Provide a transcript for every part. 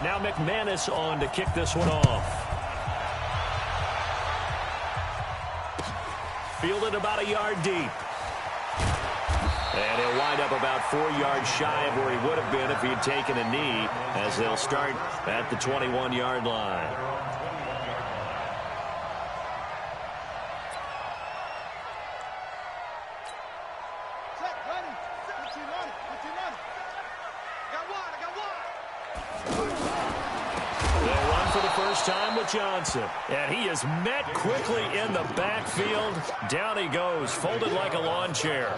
Now McManus on to kick this one off. Fielded about a yard deep. And he'll wind up about 4 yards shy of where he would have been if he had taken a knee, as they'll start at the 21-yard line. They'll run for the first time with Johnson. And he is met quickly in the backfield. Down he goes, folded like a lawn chair.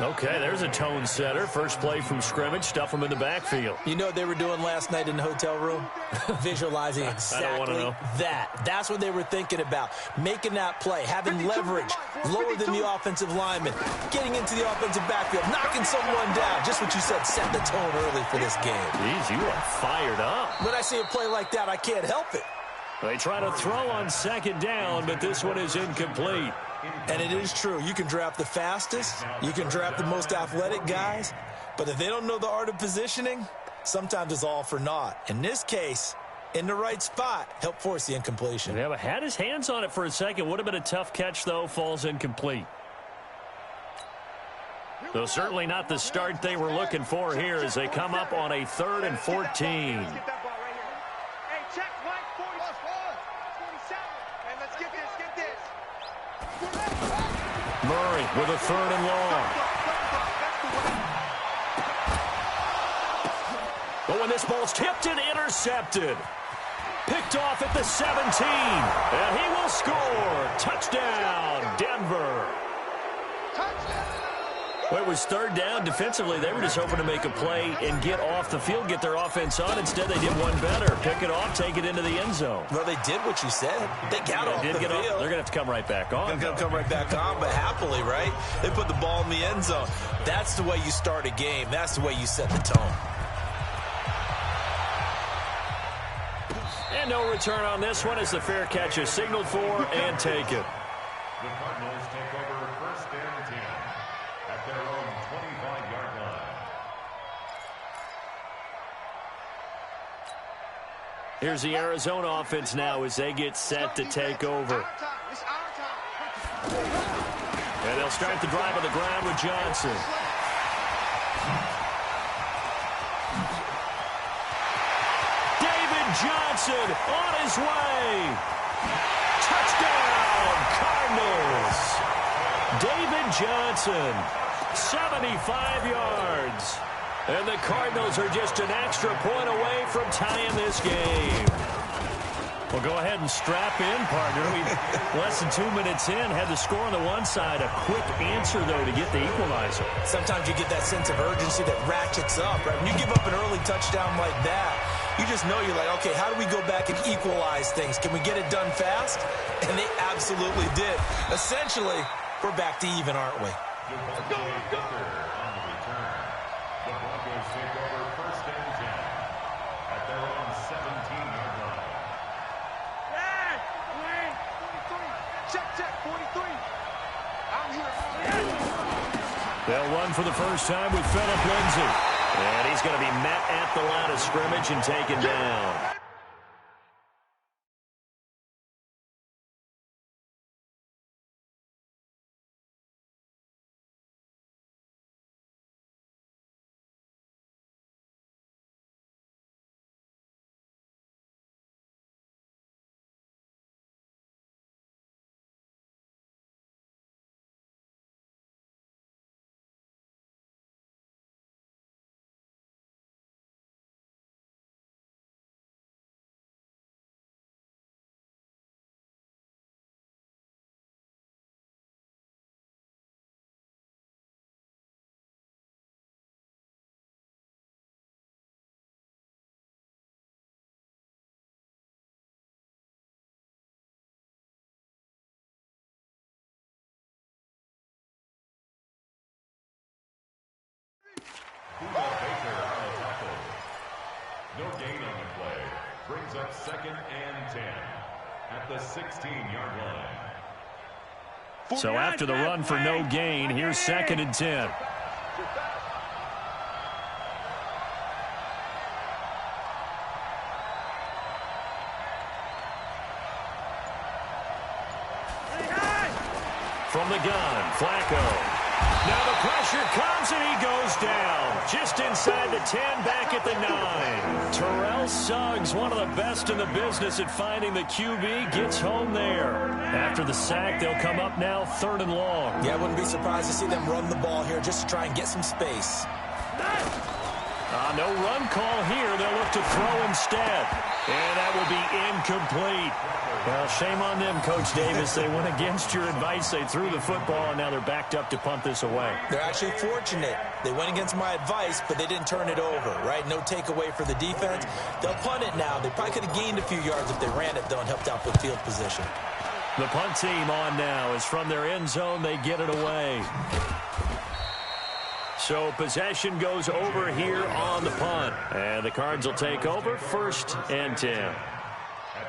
Okay, there's a tone setter. First play from scrimmage, stuff him in the backfield. You know what they were doing last night in the hotel room? Visualizing exactly that. That's what they were thinking about. Making that play, having leverage, lower than the offensive lineman, getting into the offensive backfield, knocking someone down. Just what you said, set the tone early for this game. Jeez, you are fired up. When I see a play like that, I can't help it. They try to throw on second down, but this one is incomplete. And it is true. You can draft the fastest. You can draft the most athletic guys. But if they don't know the art of positioning, sometimes it's all for naught. In this case, in the right spot, help force the incompletion. Yeah, but had his hands on it for a second. Would have been a tough catch, though. Falls incomplete. Though certainly not the start they were looking for here as they come up on a 3rd and 14. Murray with a 3rd and long. But when this ball's tipped and intercepted. Picked off at the 17. And he will score. Touchdown, Denver. Well, it was 3rd down. Defensively, they were just hoping to make a play and get off the field, get their offense on. Instead, they did one better. Pick it off, take it into the end zone. Well, they did what you said. They got off the field. They're going to have to come right back on. They're going to come right back on, but happily, right? They put the ball in the end zone. That's the way you start a game. That's the way you set the tone. And no return on this one as the fair catch is signaled for and taken. The Cardinals take over 1st and 10 at their own 25-yard line. Here's the Arizona offense now as they get set to take over. And they'll start the drive on the ground with Johnson. David Johnson on his way. Touchdown, Cardinals. David Johnson, 75 yards. And the Cardinals are just an extra point away from tying this game. Well, go ahead and strap in, partner. Less than 2 minutes in, had the score on the one side. A quick answer, though, to get the equalizer. Sometimes you get that sense of urgency that ratchets up, right? When you give up an early touchdown like that, you just know you're like, okay, how do we go back and equalize things? Can we get it done fast? And they absolutely did. Essentially, we're back to even, aren't we? Go, go. On the return, the Broncos take over 1st and 10 at their own 17-yard line. Check, 43. I'm here. They'll run for the first time with Phillip Lindsay. And he's going to be met at the line of scrimmage and taken down. Baker on the tackle. No gain on the play. Brings up 2nd and 10 at the 16-yard line. So after the run for no gain, here's 2nd and 10. the gun, Flacco. Now the pressure comes, and he goes down. Just inside the 10, back at the 9. Terrell Suggs, one of the best in the business at finding the QB, gets home there. After the sack, they'll come up now 3rd and long. Yeah, I wouldn't be surprised to see them run the ball here just to try and get some space. No run call here. They'll look to throw instead. And that will be incomplete. Well, shame on them, Coach Davis. They went against your advice. They threw the football, and now they're backed up to punt this away. They're actually fortunate. They went against my advice, but they didn't turn it over, right? No takeaway for the defense. They'll punt it now. They probably could have gained a few yards if they ran it, though, and helped out with field position. The punt team on now is from their end zone. They get it away. So possession goes over here on the punt. And the Cards will take over 1st and 10. At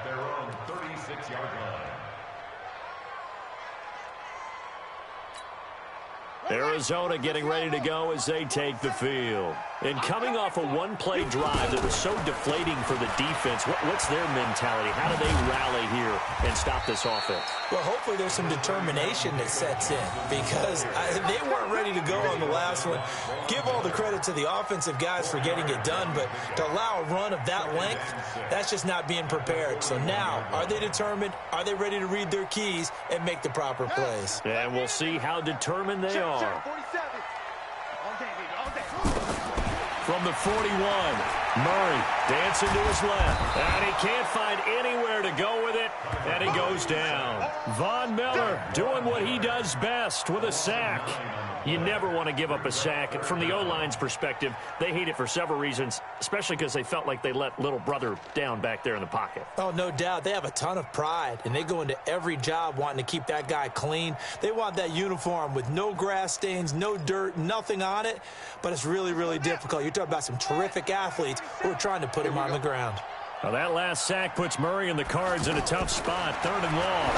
their own 36-yard line. Arizona getting ready to go as they take the field. And coming off a one-play drive that was so deflating for the defense, what's their mentality? How do they rally here and stop this offense? Well, hopefully there's some determination that sets in because they weren't ready to go on the last one. Give all the credit to the offensive guys for getting it done, but to allow a run of that length, that's just not being prepared. So now, are they determined? Are they ready to read their keys and make the proper plays? And we'll see how determined they are. From the 41, Murray dancing to his left. And he can't find anywhere to go with it, and he goes down. Von Miller doing what he does best with a sack. You never want to give up a sack. From the O-line's perspective, they hate it for several reasons, especially because they felt like they let little brother down back there in the pocket. Oh, no doubt. They have a ton of pride, and they go into every job wanting to keep that guy clean. They want that uniform with no grass stains, no dirt, nothing on it, but it's really, really difficult. You're talking about some terrific athletes who are trying to put him on the ground. Well, that last sack puts Murray and the Cards in a tough spot, 3rd and long.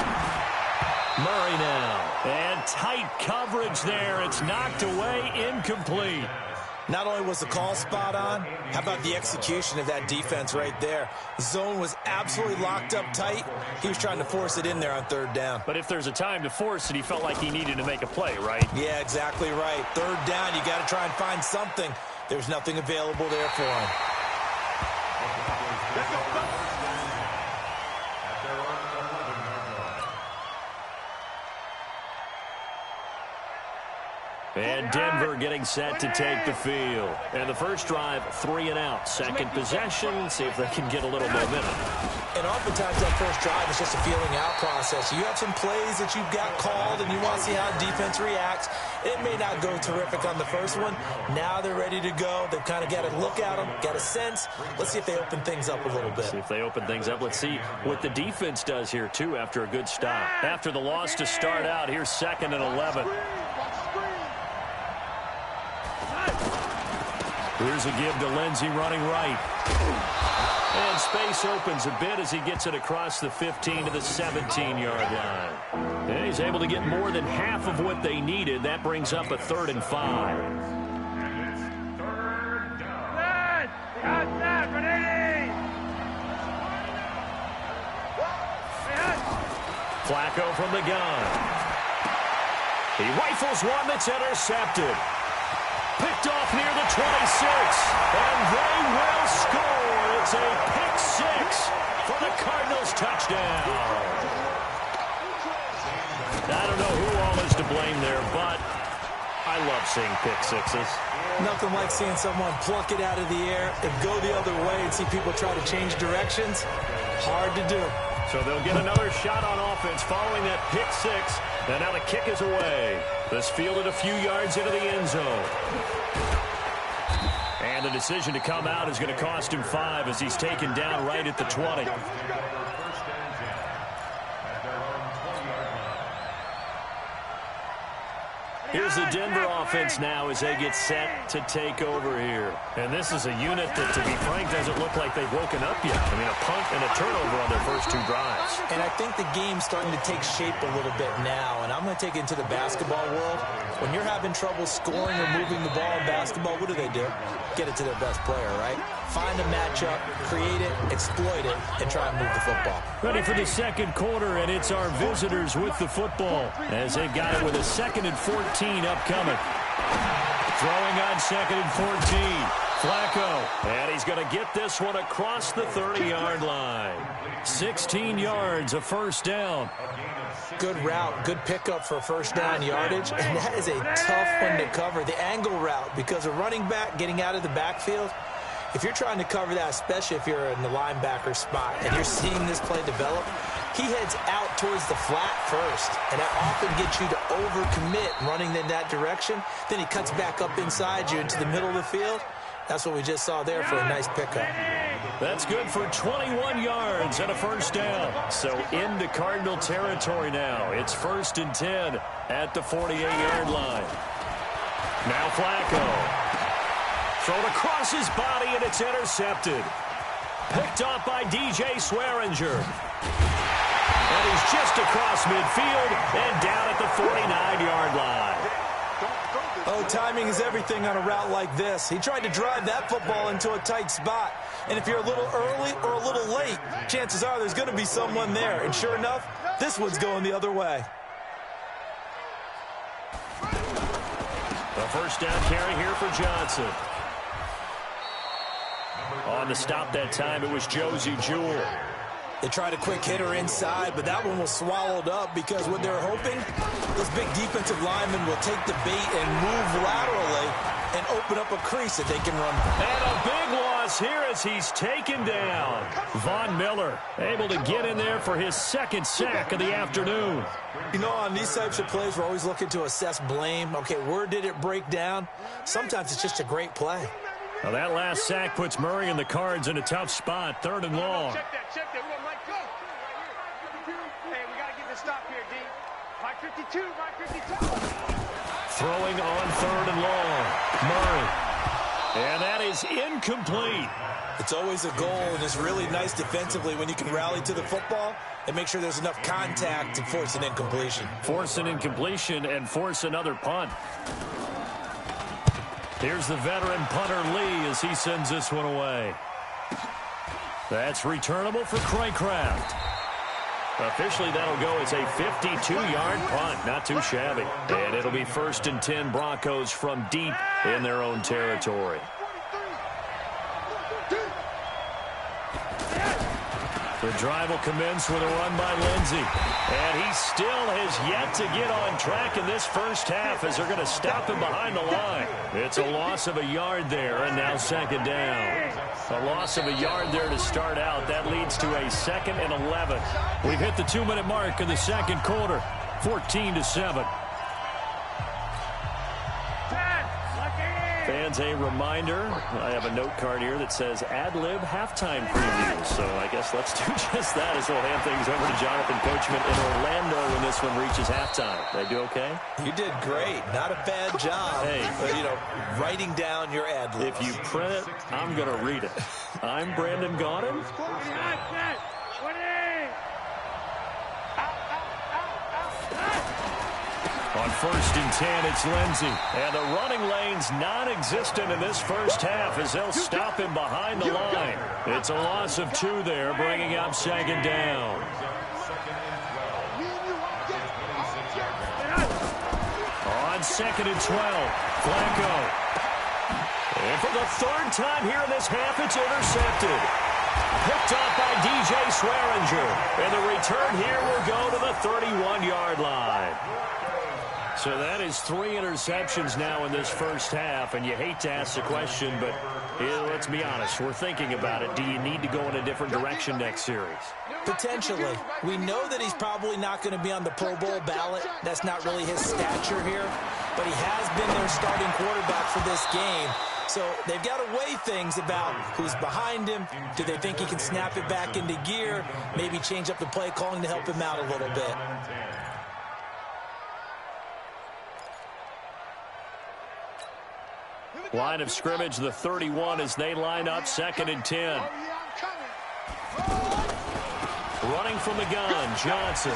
Murray now, and tight coverage there. It's knocked away, incomplete. Not only was the call spot on, how about the execution of that defense right there? Zone was absolutely locked up tight. He was trying to force it in there on 3rd down. But if there's a time to force it, he felt like he needed to make a play, right? Yeah, exactly right. 3rd down, you got to try and find something. There's nothing available there for him. And Denver getting set to take the field. And the first drive, 3 and out. Second possession, see if they can get a little momentum. And oftentimes that first drive is just a feeling out process. You have some plays that you've got called and you want to see how defense reacts. It may not go terrific on the first one. Now they're ready to go. They've kind of got to look at them, got a sense. Let's see if they open things up a little bit. See if they open things up. Let's see what the defense does here, too, after a good stop. After the loss to start out, here's 2nd and 11. Here's a give to Lindsey running right. And space opens a bit as he gets it across the 15 to the 17-yard line. And he's able to get more than half of what they needed. That brings up a 3rd and 5. Flacco from the gun. He rifles one that's intercepted. Picked off near the 26, and they will score. It's a pick 6 for the Cardinals touchdown. I don't know who all is to blame there, but I love seeing pick 6s. Nothing like seeing someone pluck it out of the air and go the other way and see people try to change directions. Hard to do. So they'll get another shot on offense following that pick 6. And now the kick is away. This fielded a few yards into the end zone. And the decision to come out is going to cost him 5 as he's taken down right at the 20. Here's the Denver offense now as they get set to take over here. And this is a unit that, to be frank, doesn't look like they've woken up yet. I mean, a punt and a turnover on their first 2 drives. And I think the game's starting to take shape a little bit now. And I'm going to take it into the basketball world. When you're having trouble scoring or moving the ball in basketball, what do? Get it to their best player, right? Find a matchup, create it, exploit it, and try and move the football. Ready for the second quarter, and it's our visitors with the football as they've got it with a 2nd and 14 upcoming. Throwing on 2nd and 14. Flacco, and he's going to get this one across the 30-yard line. 16 yards, a first down. Good route, good pickup for first down yardage, and that is a tough one to cover. The angle route, because a running back getting out of the backfield, if you're trying to cover that, especially if you're in the linebacker spot and you're seeing this play develop, he heads out towards the flat first, and that often gets you to overcommit running in that direction. Then he cuts back up inside you into the middle of the field. That's what we just saw there for a nice pickup. That's good for 21 yards and a first down. So into Cardinal territory now. It's 1st and 10 at the 48-yard line. Now Flacco. Thrown across his body, and it's intercepted. Picked off by DJ Swearinger. And he's just across midfield and down at the 49-yard line. Oh, timing is everything on a route like this. He tried to drive that football into a tight spot. And if you're a little early or a little late, chances are there's going to be someone there. And sure enough, this one's going the other way. The first down carry here for Johnson. On the stop that time, it was Josie Jewell. They tried a quick hitter inside, but that one was swallowed up because what they're hoping, those big defensive linemen will take the bait and move laterally and open up a crease that they can run. And a big loss here as he's taken down. Von Miller able to get in there for his 2nd sack of the afternoon. You know, on these types of plays, we're always looking to assess blame. Okay, where did it break down? Sometimes it's just a great play. Well, that last sack puts Murray and the Cards in a tough spot, 3rd and long. Check that. We want Mike, go. Hey, we got to get this stop here, D. Mike 52, Mike 52. Throwing on 3rd and long. Murray. And that is incomplete. It's always a goal, and it's really nice defensively when you can rally to the football and make sure there's enough contact to force an incompletion. Force an incompletion and force another punt. Here's the veteran punter Lee as he sends this one away. That's returnable for Craycraft. Officially, that'll go as a 52-yard punt. Not too shabby. And it'll be 1st and 10 Broncos from deep in their own territory. The drive will commence with a run by Lindsey. And he still has yet to get on track in this first half as they're going to stop him behind the line. It's a loss of a yard there, and now 2nd down. A loss of a yard there to start out. That leads to a 2nd and 11. We've hit the 2-minute mark in the second quarter, 14-7. Fans, a reminder, I have a note card here that says ad-lib halftime preview. So I guess let's do just that as we'll hand things over to Jonathan Coachman in Orlando when this one reaches halftime. Did I do okay? You did great. Not a bad job. Hey. But, you know, writing down your ad-libs. If you print it, I'm going to read it. I'm Brandon Gaudin. On 1st and 10, it's Lindsey. And the running lane's non-existent in this first half as they'll stop him behind the line. It's a loss of 2 there, bringing up 2nd down. On 2nd and 12, Flacco. And for the 3rd time here in this half, it's intercepted. Picked off by DJ Swearinger. And the return here will go to the 31-yard line. So that is 3 interceptions now in this first half, and you hate to ask the question, but let's be honest, we're thinking about it. Do you need to go in a different direction next series? Potentially. We know that he's probably not going to be on the Pro Bowl ballot. That's not really his stature here, but he has been their starting quarterback for this game. So they've got to weigh things about who's behind him. Do they think he can snap it back into gear? Maybe change up the play calling to help him out a little bit. Line of scrimmage, the 31, as they line up 2nd and 10. Running from the gun, Johnson.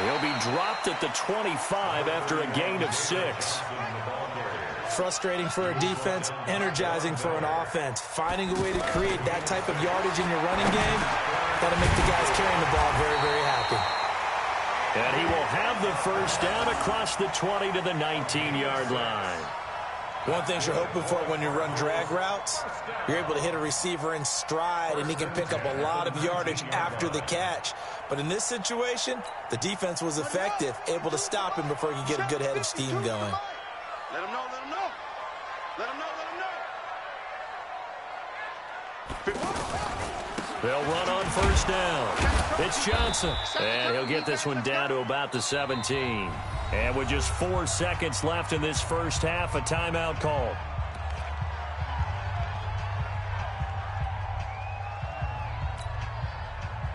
He'll be dropped at the 25 after a gain of 6. Frustrating for a defense, energizing for an offense. Finding a way to create that type of yardage in your running game, that'll make the guys carrying the ball very, very happy. And he will have the first down across the 20 to the 19-yard line. One thing you're hoping for when you run drag routes, you're able to hit a receiver in stride, and he can pick up a lot of yardage after the catch. But in this situation, the defense was effective, able to stop him before he could get a good head of steam going. Let him know, let him know. Let him know, let him know. They'll run on first down. It's Johnson. And he'll get this one down to about the 17. And with just 4 seconds left in this first half, a timeout call.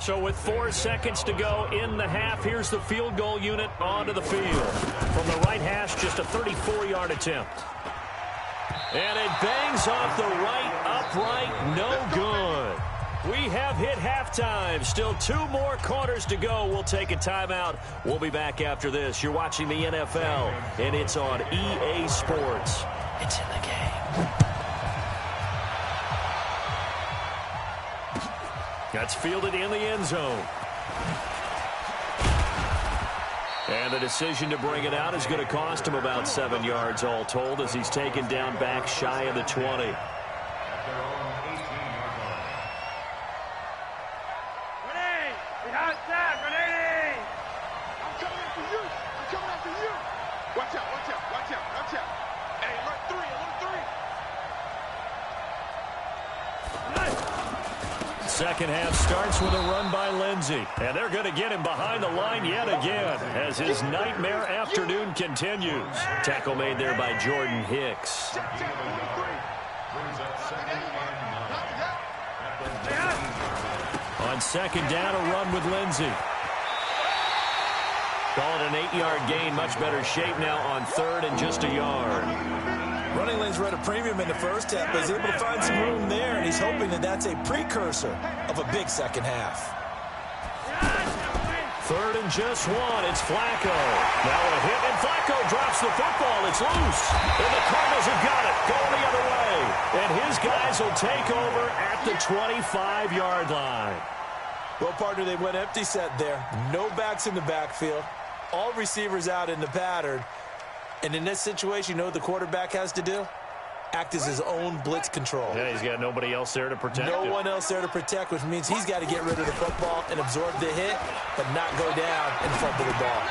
So with 4 seconds to go in the half, here's the field goal unit onto the field. From the right hash, just a 34-yard attempt. And it bangs off the right upright, no good. We have hit halftime. Still 2 more quarters to go. We'll take a timeout. We'll be back after this. You're watching the NFL, and it's on EA Sports. It's in the game. That's fielded in the end zone. And the decision to bring it out is going to cost him about 7 yards all told as he's taken down back shy of the 20. Second half starts with a run by Lindsey. And they're going to get him behind the line yet again as his nightmare afternoon continues. Tackle made there by Jordan Hicks. On second down, a run with Lindsey. Call it an 8-yard gain. Much better shape now on third and just a yard. Running lanes were at a premium in the first half, but he's able to find some room there, and he's hoping that that's a precursor of a big second half. Third and just 1. It's Flacco. Now a hit, and Flacco drops the football. It's loose. And the Cardinals have got it. Going the other way. And his guys will take over at the 25-yard line. Well, partner, they went empty set there. No backs in the backfield. All receivers out in the pattern. And in this situation, you know what the quarterback has to do? Act as his own blitz control. Yeah, he's got nobody else there to protect him. No one else there to protect, which means he's got to get rid of the football and absorb the hit, but not go down and fumble the ball.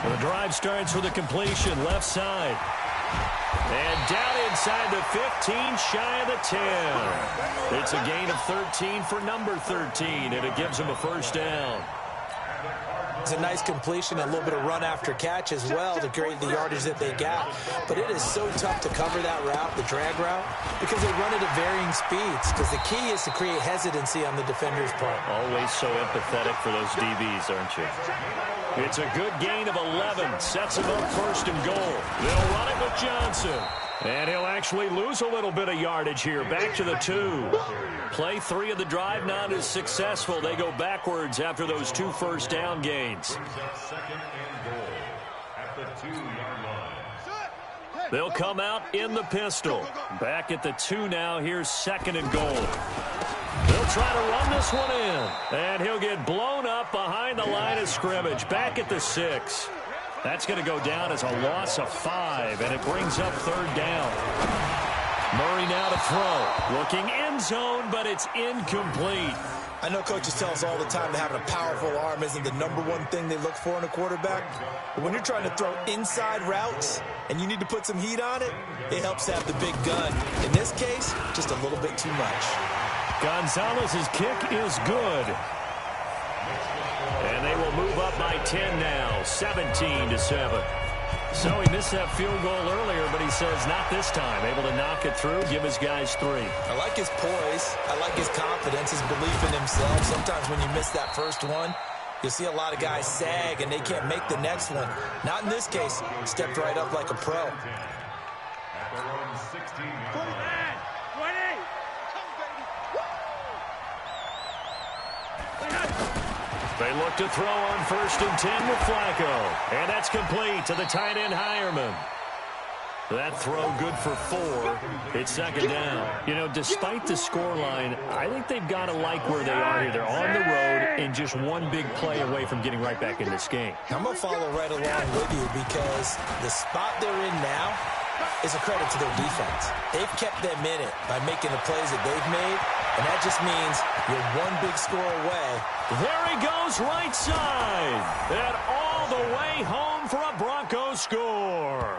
Well, the drive starts with a completion, left side. And down inside the 15, shy of the 10. It's a gain of 13 for number 13, and it gives him a first down. It's a nice completion, a little bit of run after catch as well to create the yardage that they got. But it is so tough to cover that route, the drag route, because they run it at varying speeds. Because the key is to create hesitancy on the defender's part. Always so empathetic for those DBs, aren't you? It's a good gain of 11. Sets him up first and goal. They'll run it with Johnson. And he'll actually lose a little bit of yardage here. Back to the 2. Play 3 of the drive not as successful. They go backwards after those 2 first down gains. They'll come out in the pistol. Back at the 2 now. Here's 2nd and goal. They'll try to run this one in. And he'll get blown up behind the line of scrimmage. Back at the 6. That's going to go down as a loss of 5, and it brings up 3rd down. Murray now to throw. Looking end zone, but it's incomplete. I know coaches tell us all the time that having a powerful arm isn't the #1 thing they look for in a quarterback. But when you're trying to throw inside routes and you need to put some heat on it, it helps to have the big gun. In this case, just a little bit too much. Gonzalez's kick is good. And they will move up by 10 now, 17-7. So he missed that field goal earlier, but he says not this time. Able to knock it through, give his guys 3. I like his poise. I like his confidence, his belief in himself. Sometimes when you miss that first one, you'll see a lot of guys sag and they can't make the next one. Not in this case. Stepped right up like a pro. at their own 16-yard 20, line. man. 20. They look to throw on 1st and 10 with Flacco. And that's complete to the tight end Hireman. That throw good for 4. It's 2nd down. You know, despite the scoreline, I think they've got to like where they are here. They're on the road and just one big play away from getting right back in this game. I'm going to follow right along with you because the spot they're in now is a credit to their defense. They've kept them in it by making the plays that they've made, and that just means you're one big score away. There he goes right side. And all the way home for a Broncos score.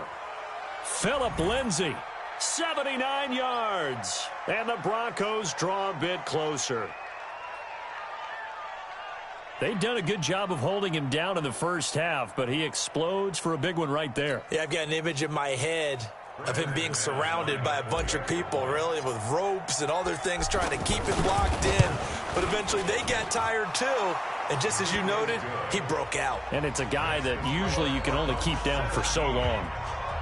Phillip Lindsay, 79 yards. And the Broncos draw a bit closer. They've done a good job of holding him down in the first half, but he explodes for a big one right there. Yeah, I've got an image in my head of him being surrounded by a bunch of people, really, with ropes and other things trying to keep him locked in. But eventually they got tired too. And just as you noted, he broke out. And it's a guy that usually you can only keep down for so long.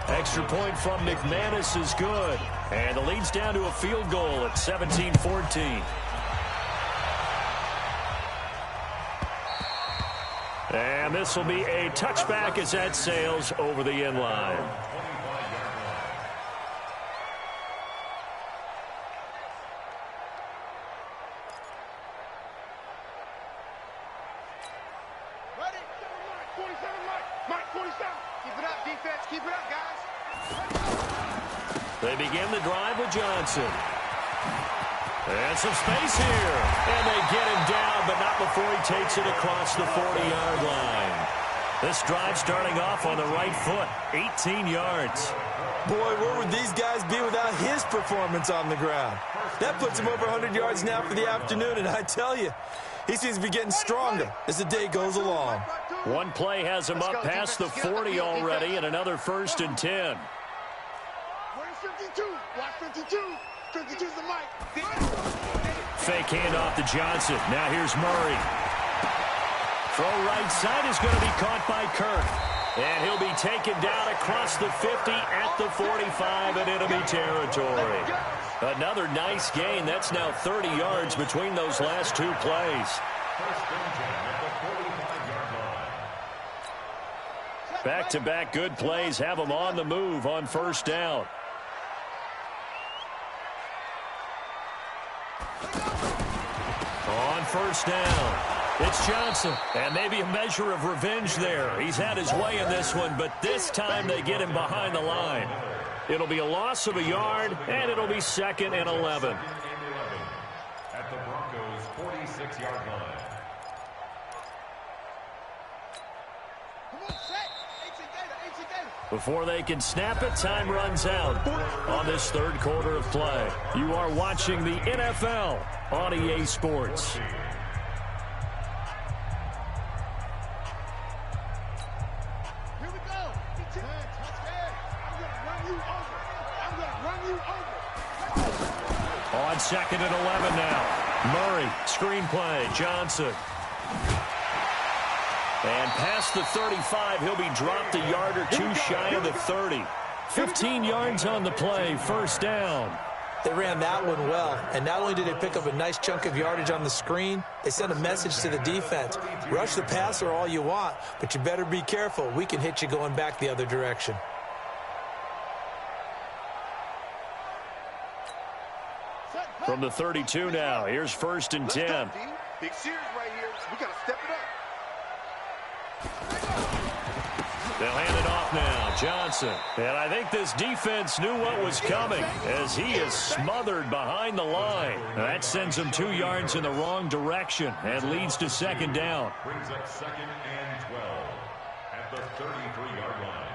Extra point from McManus is good. And the lead's down to a field goal at 17-14. And this will be a touchback as that sails over the end line. Ready? 47, Mike. 47. Keep it up, defense. Keep it up, guys. They begin the drive with Johnson. And some space here. And they get him down, but not before he takes it across the 40-yard line. This drive starting off on the right foot, 18 yards. Boy, where would these guys be without his performance on the ground? That puts him over 100 yards now for the afternoon, and I tell you, he seems to be getting stronger as the day goes along. One play has him up past the 40 already, and another 1st and 10. Where's 52? Watch 52. 52's the mic. Fake handoff to Johnson. Now here's Murray. Throw right side is going to be caught by Kirk. And he'll be taken down across the 50 at the 45 in enemy territory. Another nice gain. That's now 30 yards between those last two plays. Back-to-back good plays have them on the move on 1st down. On 1st down, it's Johnson. And maybe a measure of revenge there. He's had his way in this one, but this time they get him behind the line. It'll be a loss of a yard, and it'll be 2nd and 11. At the Broncos' 46-yard line. Before they can snap it, time runs out on this 3rd quarter of play. You are watching the NFL on EA Sports. Here we go. I'm going to run you over. On 2nd and 11 now. Murray, screenplay, Johnson. And past the 35, he'll be dropped a yard or two shy of the 30. 15 yards on the play, 1st down. They ran that one well, and not only did they pick up a nice chunk of yardage on the screen, they sent a message to the defense. Rush the passer all you want, but you better be careful. We can hit you going back the other direction. From the 32 now, here's 1st and 10. Big series right here. We got to step it up. They'll hand it off now, Johnson. And I think this defense knew what was coming as he is smothered behind the line. That sends him 2 yards in the wrong direction and leads to 2nd down. Brings up 2nd and 12 at the 33-yard line.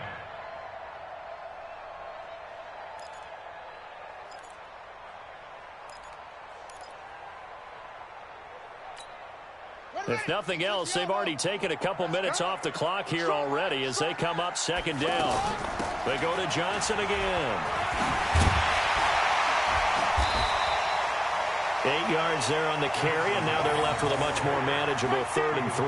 If nothing else, they've already taken a couple minutes off the clock here already as they come up 2nd down. They go to Johnson again. 8 yards there on the carry, and now they're left with a much more manageable 3rd and 3.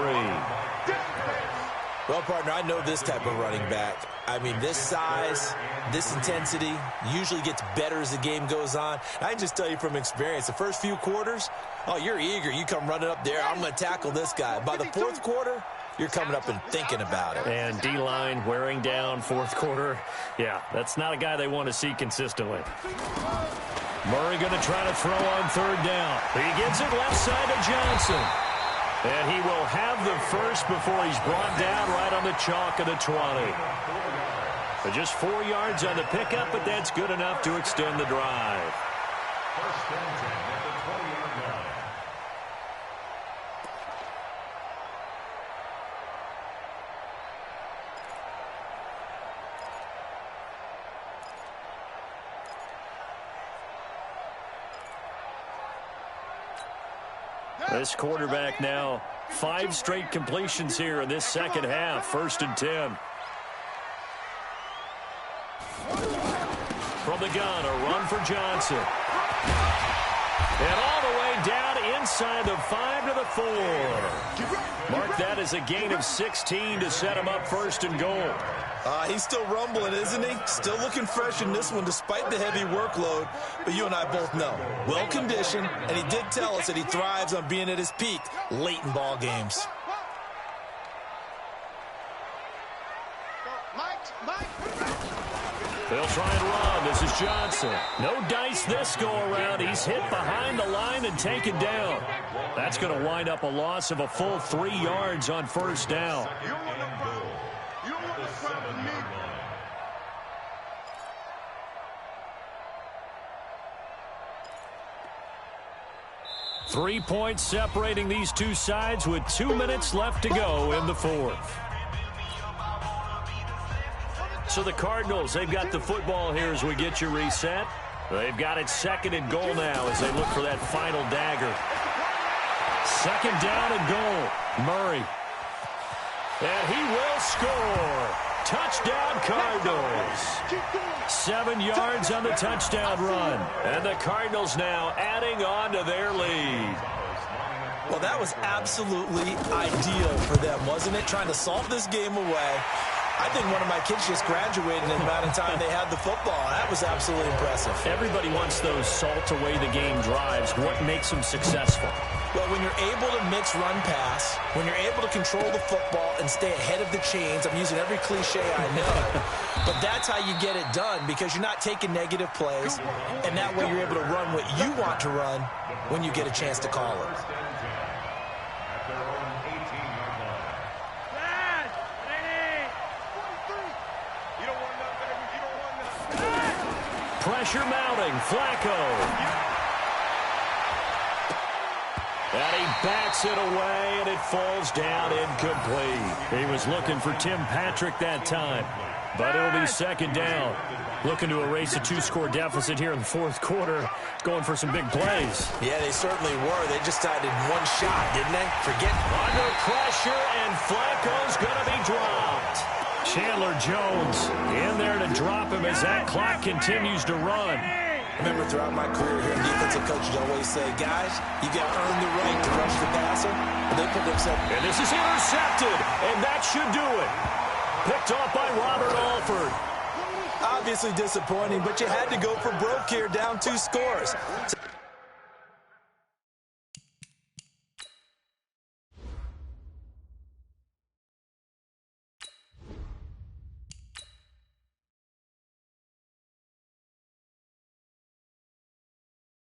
Well, partner, I know this type of running back. I mean, this size, this intensity usually gets better as the game goes on. I can just tell you from experience, the first few quarters, oh, you're eager. You come running up there, I'm going to tackle this guy. By the fourth quarter, you're coming up and thinking about it. And D-line wearing down fourth quarter. Yeah, that's not a guy they want to see consistently. Murray going to try to throw on third down. He gets it left side to Johnson. And he will have the first before he's brought down right on the chalk of the 20. But just 4 yards on the pickup, but that's good enough to extend the drive. First and 10 at the 20-yard line. This quarterback now, 5 straight completions here in this second half. First and 10. From the gun, a run for Johnson. And all the way down inside the 5 to the 4. Mark that as a gain of 16 to set him up first and goal. He's still rumbling, isn't he? Still looking fresh in this one despite the heavy workload. But you and I both know, well-conditioned, and he did tell us that he thrives on being at his peak late in ball games. They'll try and run. This is Johnson. No dice this go-around. He's hit behind the line and taken down. That's going to wind up a loss of a full 3 yards on first down. 3 points separating these two sides with 2 minutes left to go in the fourth. So the Cardinals, they've got the football here as we get you reset. They've got it second and goal now as they look for that final dagger. Second down and goal. Murray. And he will score. Touchdown Cardinals. 7 yards on the touchdown run. And the Cardinals now adding on to their lead. Well, that was absolutely ideal for them, wasn't it? Trying to solve this game away. I think one of my kids just graduated in the amount of time they had the football. That was absolutely impressive. Everybody wants those salt away the game drives. What makes them successful? Well, when you're able to mix run-pass, when you're able to control the football and stay ahead of the chains, I'm using every cliche I know, but that's how you get it done because you're not taking negative plays, and that way you're able to run what you want to run when you get a chance to call it. Pressure mounting. Flacco. And he backs it away, and it falls down incomplete. He was looking for Tim Patrick that time, but it'll be second down. Looking to erase a 2-score deficit here in the fourth quarter, going for some big plays. Yeah, they certainly were. They just died in one shot, didn't they? Forget under pressure, and Flacco's going to be dropped. Chandler Jones in there to drop him as that clock continues to run. Remember, throughout my career here, defensive coaches always say, guys, you got to earn the right to rush the passer. But they put themselves. And this is intercepted, and that should do it. Picked off by Robert Alford. Obviously disappointing, but you had to go for broke here, down 2 scores.